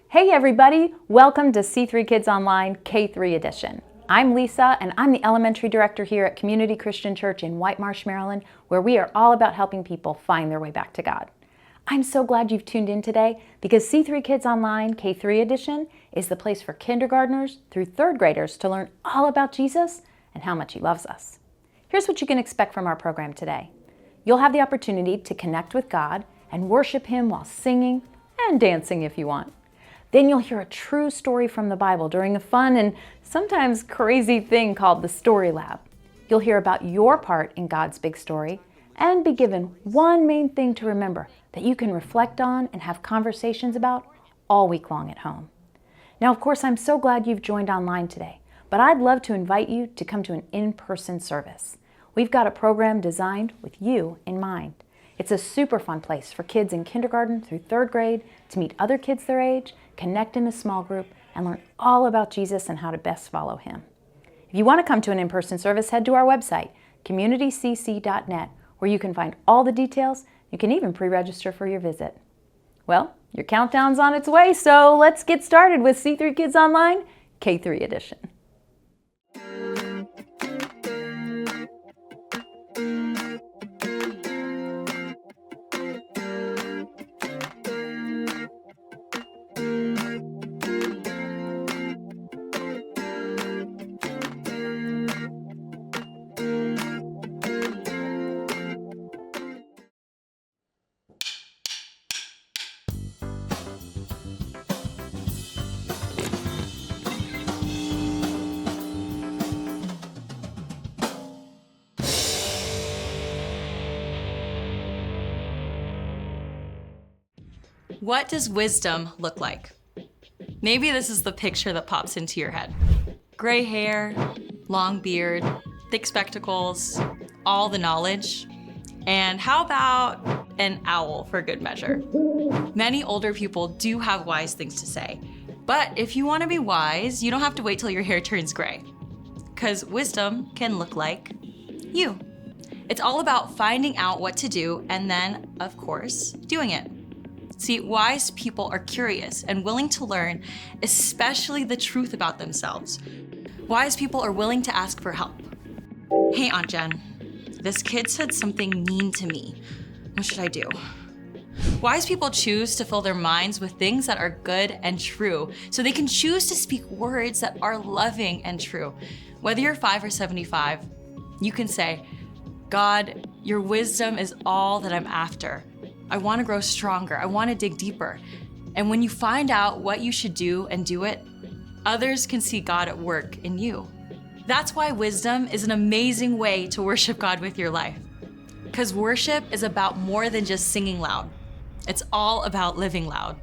Hey everybody, welcome to C3 Kids Online K-3 edition. I'm Lisa and I'm the elementary director here at Community Christian Church in White Marsh, Maryland, where we are all about helping people find their way back to God. I'm so glad you've tuned in today because C3 Kids Online K-3 edition is the place for kindergartners through third graders to learn all about Jesus and how much He loves us. Here's what you can expect from our program today. You'll have the opportunity to connect with God and worship Him while singing and dancing if you want. Then you'll hear a true story from the Bible during a fun and sometimes crazy thing called the Story Lab. You'll hear about your part in God's big story and be given one main thing to remember that you can reflect on and have conversations about all week long at home. Now, of course, I'm so glad you've joined online today, but I'd love to invite you to come to an in-person service. We've got a program designed with you in mind. It's a super fun place for kids in kindergarten through third grade to meet other kids their age, connect in a small group, and learn all about Jesus and how to best follow Him. If you want to come to an in-person service, head to our website, communitycc.net, where you can find all the details. You can even pre-register for your visit. Well, your countdown's on its way, so let's get started with C3 Kids Online K3 edition. What does wisdom look like? Maybe this is the picture that pops into your head. Gray hair, long beard, thick spectacles, all the knowledge. And how about an owl for good measure? Many older people do have wise things to say. But if you want to be wise, you don't have to wait till your hair turns gray. Because wisdom can look like you. It's all about finding out what to do and then, of course, doing it. See, wise people are curious and willing to learn, especially the truth about themselves. Wise people are willing to ask for help. Hey, Aunt Jen, this kid said something mean to me. What should I do? Wise people choose to fill their minds with things that are good and true, so they can choose to speak words that are loving and true. Whether you're 5 or 75, you can say, God, your wisdom is all that I'm after. I want to grow stronger. I want to dig deeper. And when you find out what you should do and do it, others can see God at work in you. That's why wisdom is an amazing way to worship God with your life. Because worship is about more than just singing loud. It's all about living loud.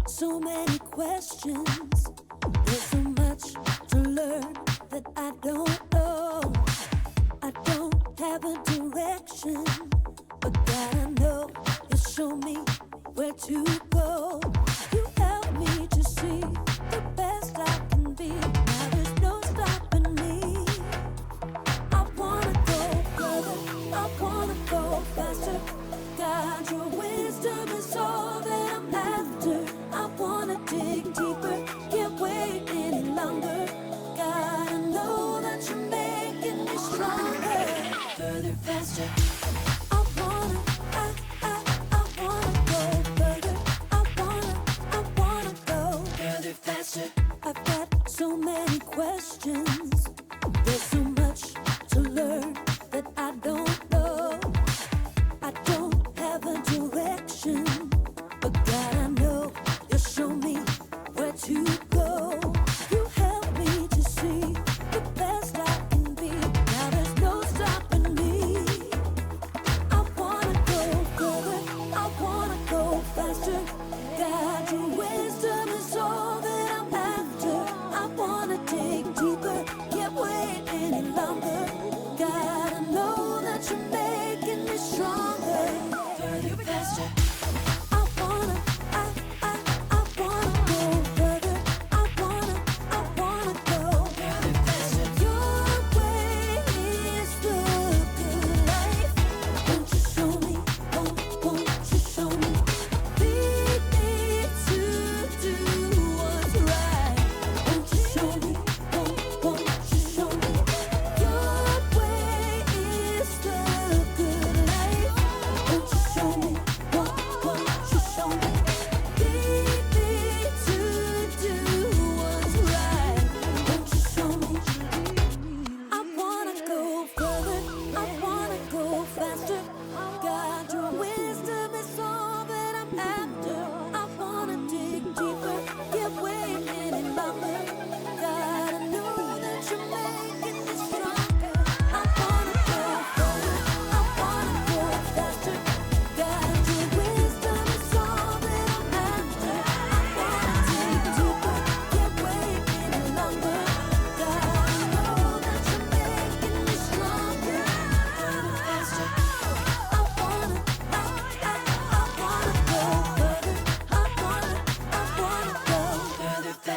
So many questions, there's so much to learn that I don't know. I don't have a direction, but God, I know you show me where to go. You help me to see the best I can be. Now there's no stopping me. I wanna go further, I wanna go faster. God, your wisdom is all that I'm after. I wanna dig deeper, can't wait any longer. God, I know that you're making me stronger. Further, faster. I wanna go further. I wanna go further, faster. I've got so many questions. There's so much to learn that I don't know. I don't have a direction, but God, I know you'll show me where to go.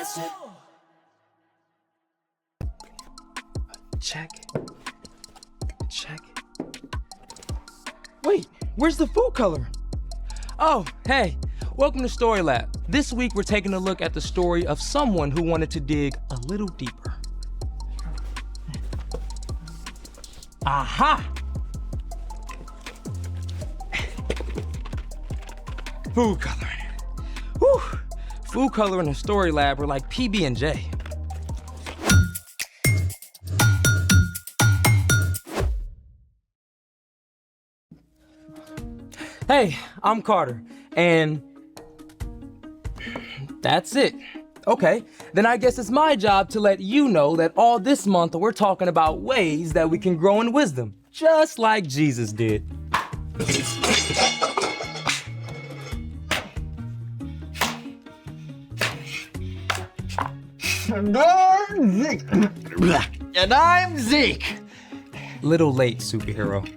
question. Check. Check. Wait, where's the food coloring? Oh, hey, welcome to Story Lab. This week we're taking a look at the story of someone who wanted to dig a little deeper. Aha! Food coloring. Whew! Food coloring and Story Lab were like PB&J. Hey, I'm Carter, and that's it. Okay, then I guess it's my job to let you know that all this month we're talking about ways that we can grow in wisdom, just like Jesus did. And I'm Zeke. And I'm Zeke. Little late, superhero.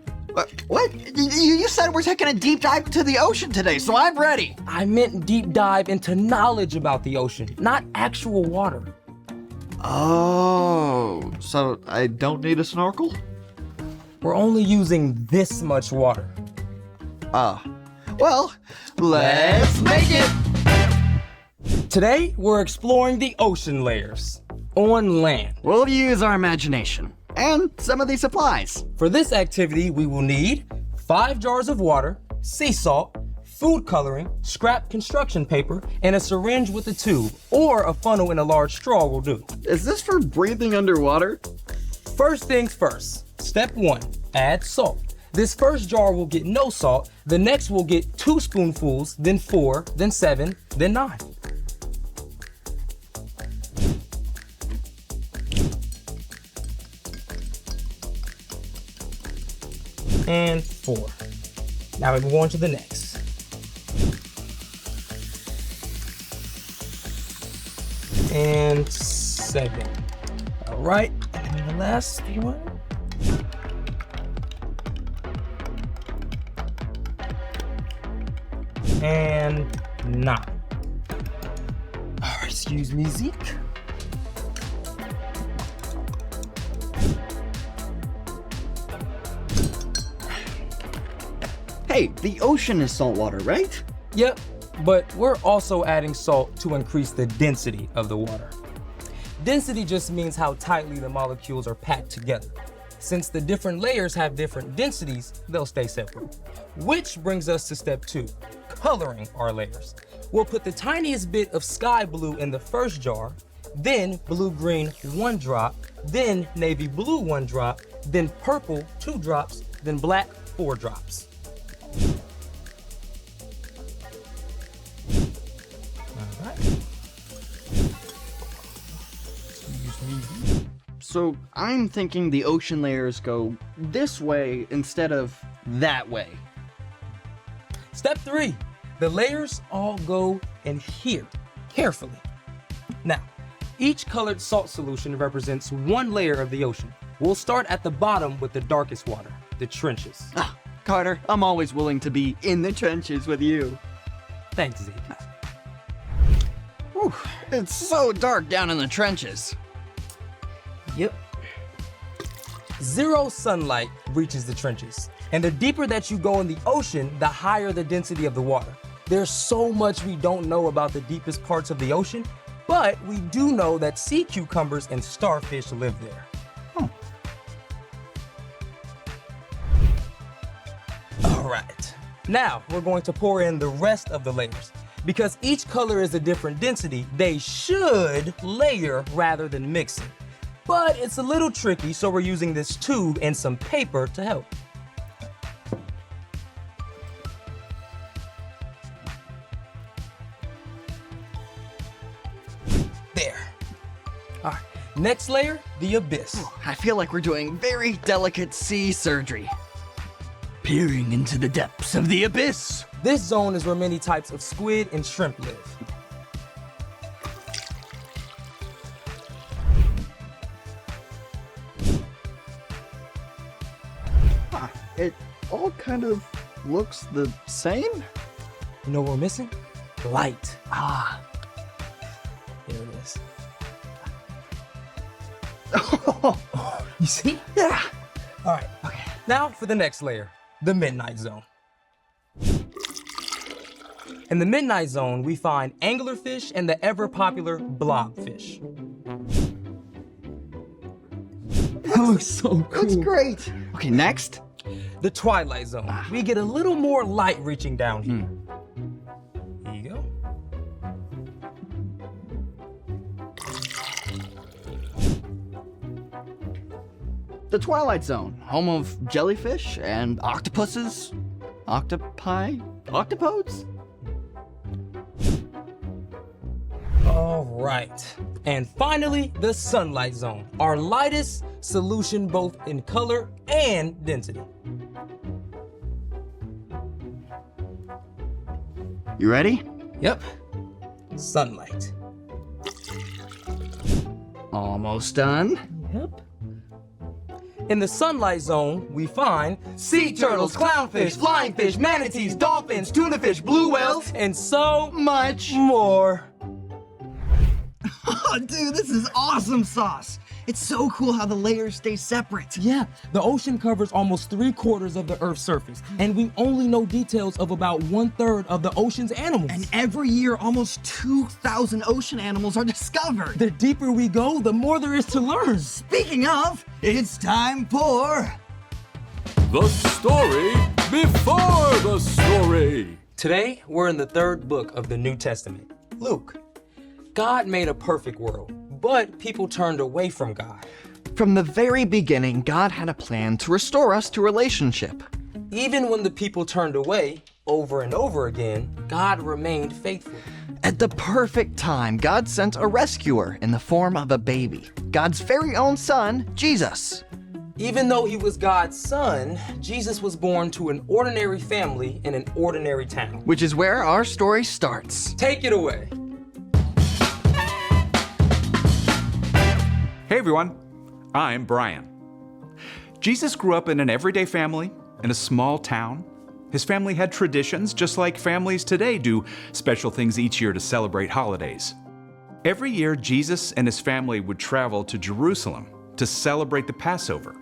What? You said we're taking a deep dive into the ocean today, so I'm ready. I meant deep dive into knowledge about the ocean, not actual water. Oh, so I don't need a snorkel? We're only using this much water. Well, let's make it. Today, we're exploring the ocean layers on land. We'll use our imagination and some of these supplies. For this activity, we will need 5 jars of water, sea salt, food coloring, scrap construction paper, and a syringe with a tube, or a funnel and a large straw will do. Is this for breathing underwater? First things first. Step 1, add salt. This first jar will get no salt, the next will get 2 spoonfuls, then 4, then 7, then 9. And 4. Now we move on to the next. And 7. All right, and the last one. And 9. Oh, excuse me, Zeke. Hey, the ocean is saltwater, right? Yep, but we're also adding salt to increase the density of the water. Density just means how tightly the molecules are packed together. Since the different layers have different densities, they'll stay separate. Which brings us to step 2, coloring our layers. We'll put the tiniest bit of sky blue in the first jar, then blue-green 1 drop, then navy blue 1 drop, then purple 2 drops, then black 4 drops. All right. So I'm thinking the ocean layers go this way instead of that way. Step 3, the layers all go in here, carefully. Now, each colored salt solution represents 1 layer of the ocean. We'll start at the bottom with the darkest water, the trenches. Carter, I'm always willing to be in the trenches with you. Thanks, Zeke. Whew, it's so dark down in the trenches. Yep. 0 sunlight reaches the trenches. And the deeper that you go in the ocean, the higher the density of the water. There's so much we don't know about the deepest parts of the ocean, but we do know that sea cucumbers and starfish live there. All right. Now, we're going to pour in the rest of the layers. Because each color is a different density, they should layer rather than mixing. But it's a little tricky, so we're using this tube and some paper to help. There. All right, next layer, the abyss. I feel like we're doing very delicate sea surgery. Peering into the depths of the abyss. This zone is where many types of squid and shrimp live. It all kind of looks the same. You know what we're missing? Light. Ah, Here it is. this. You see? Yeah. All right, okay. Now for the next layer, the midnight zone. In the midnight zone, we find anglerfish and the ever-popular blobfish. That looks so cool. That's great. Okay, next. The twilight zone. We get a little more light reaching down here. Here you go. The Twilight Zone, home of jellyfish and octopuses, octopi, octopodes? All right. And finally, the sunlight zone, our lightest solution both in color and density. You ready? Yep. Sunlight. Almost done. Yep. In the sunlight zone, we find sea turtles, clownfish, flying fish, manatees, dolphins, tuna fish, blue whales, and so Much. more. Oh, dude, this is awesome sauce. It's so cool how the layers stay separate. Yeah, the ocean covers almost 3/4 of the Earth's surface, and we only know details of about 1/3 of the ocean's animals. And every year, almost 2,000 ocean animals are discovered. The deeper we go, the more there is to learn. Speaking of, it's time for... The story before the story. Today, we're in the 3rd book of the New Testament, Luke. God made a perfect world, but people turned away from God. From the very beginning, God had a plan to restore us to relationship. Even when the people turned away, over and over again, God remained faithful. At the perfect time, God sent a rescuer in the form of a baby, God's very own son, Jesus. Even though he was God's son, Jesus was born to an ordinary family in an ordinary town. Which is where our story starts. Take it away. Hey everyone, I'm Brian. Jesus grew up in an everyday family in a small town. His family had traditions just like families today do special things each year to celebrate holidays. Every year, Jesus and his family would travel to Jerusalem to celebrate the Passover.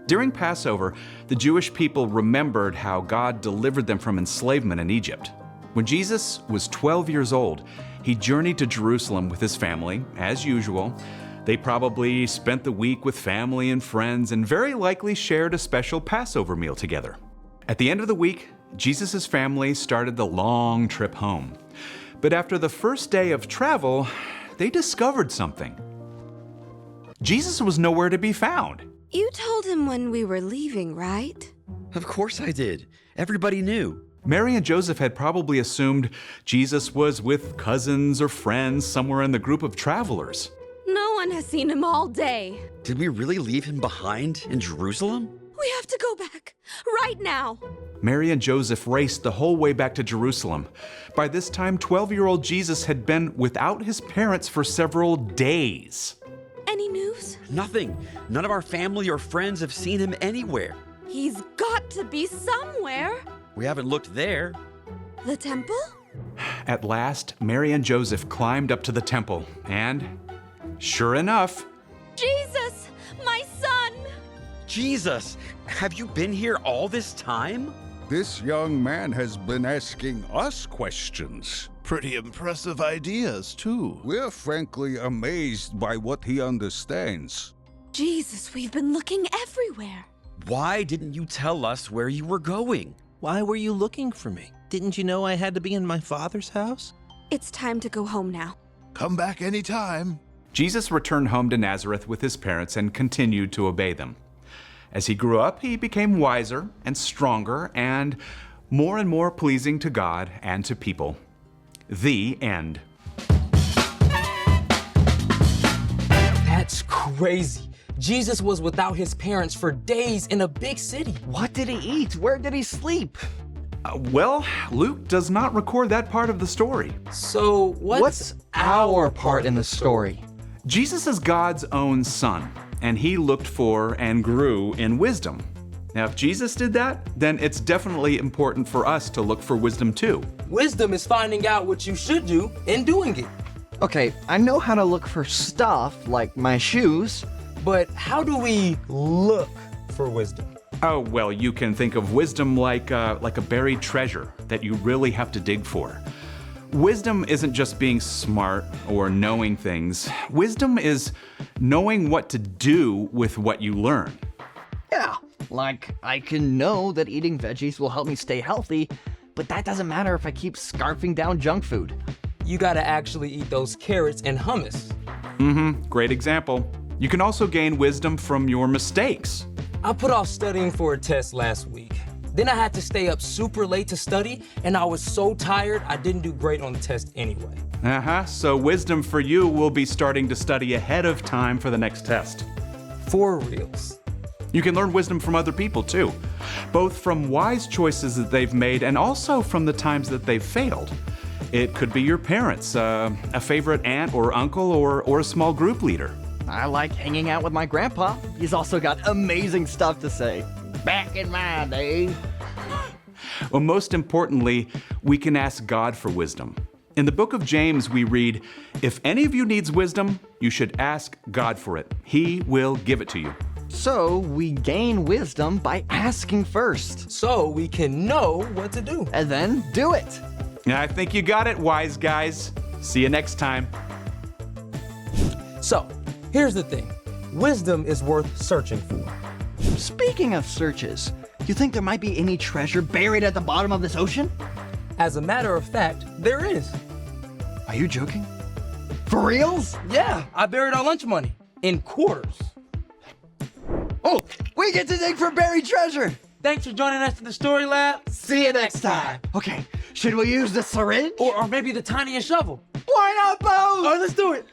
During Passover, the Jewish people remembered how God delivered them from enslavement in Egypt. When Jesus was 12 years old, he journeyed to Jerusalem with his family, as usual. They probably spent the week with family and friends and very likely shared a special Passover meal together. At the end of the week, Jesus' family started the long trip home. But after the first day of travel, they discovered something. Jesus was nowhere to be found. You told him when we were leaving, right? Of course I did. Everybody knew. Mary and Joseph had probably assumed Jesus was with cousins or friends somewhere in the group of travelers. No one has seen him all day. Did we really leave him behind in Jerusalem? We have to go back, right now. Mary and Joseph raced the whole way back to Jerusalem. By this time, 12-year-old Jesus had been without his parents for several days. Any news? Nothing. None of our family or friends have seen him anywhere. He's got to be somewhere. We haven't looked there. The temple? At last, Mary and Joseph climbed up to the temple, and sure enough, Jesus, my son! Jesus, have you been here all this time? This young man has been asking us questions. Pretty impressive ideas, too. We're frankly amazed by what he understands. Jesus, we've been looking everywhere. Why didn't you tell us where you were going? Why were you looking for me? Didn't you know I had to be in my father's house? It's time to go home now. Come back anytime. Jesus returned home to Nazareth with his parents and continued to obey them. As he grew up, he became wiser and stronger and more pleasing to God and to people. The end. That's crazy. Jesus was without his parents for days in a big city. What did he eat? Where did he sleep? Well, Luke does not record that part of the story. So What's our part in the story? Jesus is God's own son, and he looked for and grew in wisdom. Now, if Jesus did that, then it's definitely important for us to look for wisdom too. Wisdom is finding out what you should do and doing it. Okay, I know how to look for stuff, like my shoes. But how do we look for wisdom? Oh, well, you can think of wisdom like a buried treasure that you really have to dig for. Wisdom isn't just being smart or knowing things. Wisdom is knowing what to do with what you learn. Yeah, like I can know that eating veggies will help me stay healthy, but that doesn't matter if I keep scarfing down junk food. You gotta actually eat those carrots and hummus. Great example. You can also gain wisdom from your mistakes. I put off studying for a test last week. Then I had to stay up super late to study, and I was so tired I didn't do great on the test anyway. So wisdom for you will be starting to study ahead of time for the next test. For reals. You can learn wisdom from other people too, both from wise choices that they've made and also from the times that they've failed. It could be your parents, a favorite aunt or uncle, or a small group leader. I like hanging out with my grandpa. He's also got amazing stuff to say. Back in my day. Well, most importantly, we can ask God for wisdom. In the book of James, we read, "If any of you needs wisdom, you should ask God for it. He will give it to you." So we gain wisdom by asking first. So we can know what to do. And then do it. I think you got it, wise guys. See you next time. So, here's the thing. Wisdom is worth searching for. Speaking of searches, you think there might be any treasure buried at the bottom of this ocean? As a matter of fact, there is. Are you joking? For reals? Yeah, I buried our lunch money in quarters. Oh, we get to dig for buried treasure! Thanks for joining us for the Story Lab. See you next time. Okay, should we use the syringe? Or maybe the tiniest shovel. Why not both? All right, let's do it.